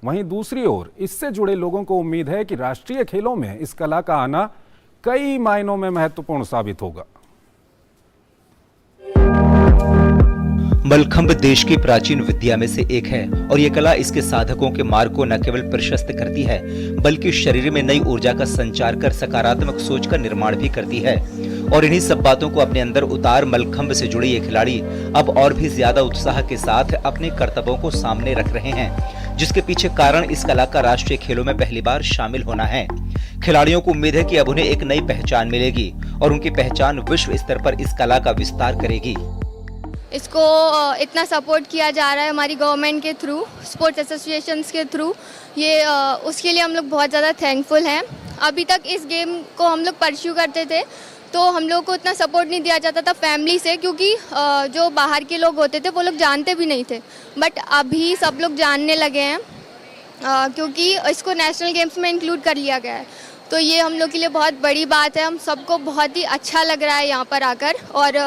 वहीं दूसरी ओर इससे जुड़े लोगों को उम्मीद है कि राष्ट्रीय खेलों में इस कला का आना कई मायनों में महत्वपूर्ण साबित होगा। मलखंब देश की प्राचीन विद्या में से एक है और ये कला इसके साधकों के मार्ग को न केवल प्रशस्त करती है बल्कि शरीर में नई ऊर्जा का संचार कर सकारात्मक सोच का निर्माण भी करती है। और इन्हीं सब बातों को अपने अंदर उतार मलखंब से जुड़े ये खिलाड़ी अब और भी ज्यादा उत्साह के साथ अपने कर्तव्यों को सामने रख रहे हैं, जिसके पीछे कारण इस कला का राष्ट्रीय खेलों में पहली बार शामिल होना है। खिलाड़ियों को उम्मीद है कि अब उन्हें एक नई पहचान मिलेगी और उनकी पहचान विश्व स्तर पर इस कला का विस्तार करेगी। इसको इतना सपोर्ट किया जा रहा है हमारी गवर्नमेंट के थ्रू, स्पोर्ट्स एसोसिएशंस के थ्रू, ये उसके लिए हम लोग बहुत ज़्यादा थैंकफुल हैं। अभी तक इस गेम को हम लोग परस्यू करते थे तो हम लोग को इतना सपोर्ट नहीं दिया जाता था फैमिली से, क्योंकि जो बाहर के लोग होते थे वो लोग जानते भी नहीं थे। बट अभी सब लोग जानने लगे हैं क्योंकि इसको नेशनल गेम्स में इंक्लूड कर लिया गया है। तो ये हम लोग के लिए बहुत बड़ी बात है। हम सबको बहुत ही अच्छा लग रहा है यहाँ पर आकर, और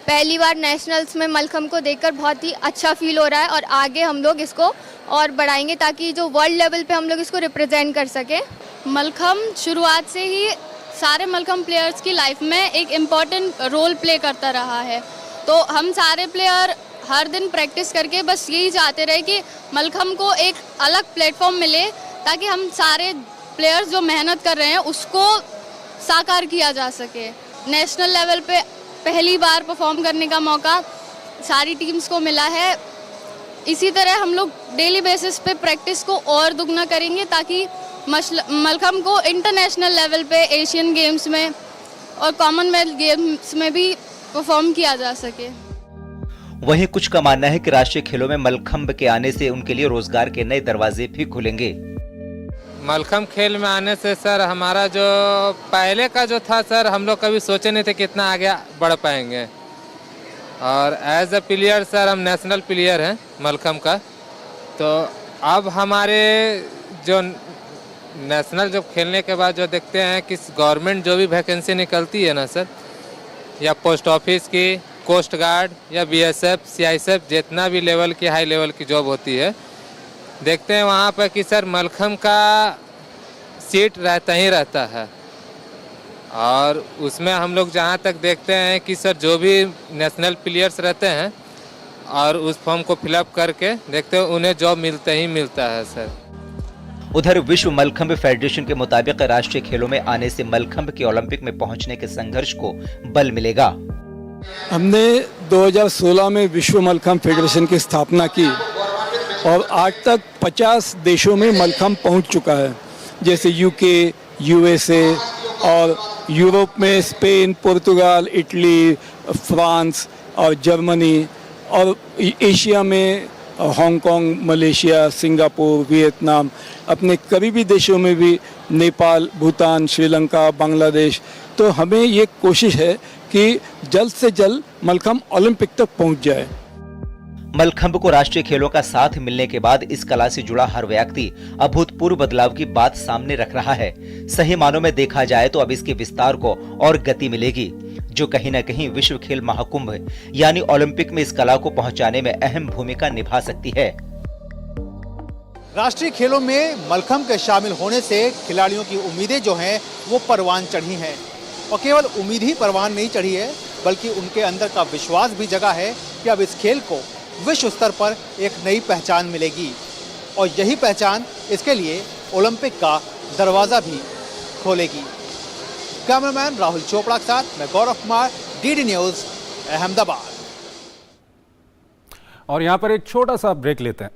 पहली बार नेशनल्स में मलखंब को देखकर बहुत ही अच्छा फील हो रहा है। और आगे हम लोग इसको और बढ़ाएंगे ताकि जो वर्ल्ड लेवल पे हम लोग इसको रिप्रेजेंट कर सके। मलखंब शुरुआत से ही सारे मलखंब प्लेयर्स की लाइफ में एक इम्पॉर्टेंट रोल प्ले करता रहा है। तो हम सारे प्लेयर हर दिन प्रैक्टिस करके बस यही चाहते रहे कि मलखंब को एक अलग प्लेटफॉर्म मिले ताकि हम सारे प्लेयर्स जो मेहनत कर रहे हैं उसको साकार किया जा सके। नेशनल लेवल पे पहली बार परफॉर्म करने का मौका सारी टीम्स को मिला है। इसी तरह हम लोग डेली बेसिस पे प्रैक्टिस को और दुगना करेंगे ताकि मलखंब को इंटरनेशनल लेवल पे एशियन गेम्स में और कॉमनवेल्थ गेम्स में भी परफॉर्म किया जा सके। वहीं कुछ का मानना है कि राष्ट्रीय खेलों में मलखंब के आने से उनके लिए रोजगार के नए दरवाजे भी खुलेंगे। मलखंब खेल में आने से सर हमारा जो पहले का जो था सर, हम लोग कभी सोचे नहीं थे कितना आगे बढ़ पाएंगे। और एज अ प्लेयर सर हम नेशनल प्लेयर हैं मलखंब का। तो अब हमारे जो नेशनल जब खेलने के बाद जो देखते हैं कि गवर्नमेंट जो भी वैकेंसी निकलती है ना सर, या पोस्ट ऑफिस की, कोस्ट गार्ड या बीएसएफ, सीआईएसएफ, जितना भी लेवल की हाई लेवल की जॉब होती है, देखते हैं वहाँ पर कि सर मलखंब का सीट रहता ही रहता है। और उसमें हम लोग जहाँ तक देखते हैं कि सर जो भी नेशनल प्लेयर्स रहते हैं और उस फॉर्म को फिलअप करके देखते हैं उन्हें जॉब मिलता ही मिलता है सर। उधर विश्व मलखंब फेडरेशन के मुताबिक राष्ट्रीय खेलों में आने से मलखंब के ओलंपिक में पहुंचने के संघर्ष को बल मिलेगा। हमने 2016 में विश्व मलखंब फेडरेशन की स्थापना की और आज तक 50 देशों में मलखंब पहुंच चुका है, जैसे यूके, यूएसए और यूरोप में स्पेन, पुर्तगाल, इटली, फ्रांस और जर्मनी, और एशिया में हांगकांग, मलेशिया, सिंगापुर, वियतनाम, अपने करीबी देशों में भी नेपाल, भूटान, श्रीलंका, बांग्लादेश। तो हमें ये कोशिश है कि जल्द से जल्द मलखंब ओलंपिक तक पहुंच जाए। मलखंब को राष्ट्रीय खेलों का साथ मिलने के बाद इस कला से जुड़ा हर व्यक्ति अभूतपूर्व बदलाव की बात सामने रख रहा है। सही मानों में देखा जाए तो अब इसके विस्तार को और गति मिलेगी, जो कहीं न कहीं विश्व खेल महाकुंभ यानी ओलंपिक में इस कला को पहुंचाने में अहम भूमिका निभा सकती है। राष्ट्रीय खेलों में मलखंब के शामिल होने से खिलाड़ियों की उम्मीदें जो हैं वो परवान चढ़ी हैं, और केवल उम्मीद ही परवान नहीं चढ़ी है बल्कि उनके अंदर का विश्वास भी जगा है कि अब इस खेल को विश्व स्तर पर एक नई पहचान मिलेगी, और यही पहचान इसके लिए ओलंपिक का दरवाज़ा भी खोलेगी। कैमरामैन राहुल चोपड़ा के साथ मैं गौरव कुमार, डीडी न्यूज़, अहमदाबाद। और यहाँ पर एक छोटा सा ब्रेक लेते हैं।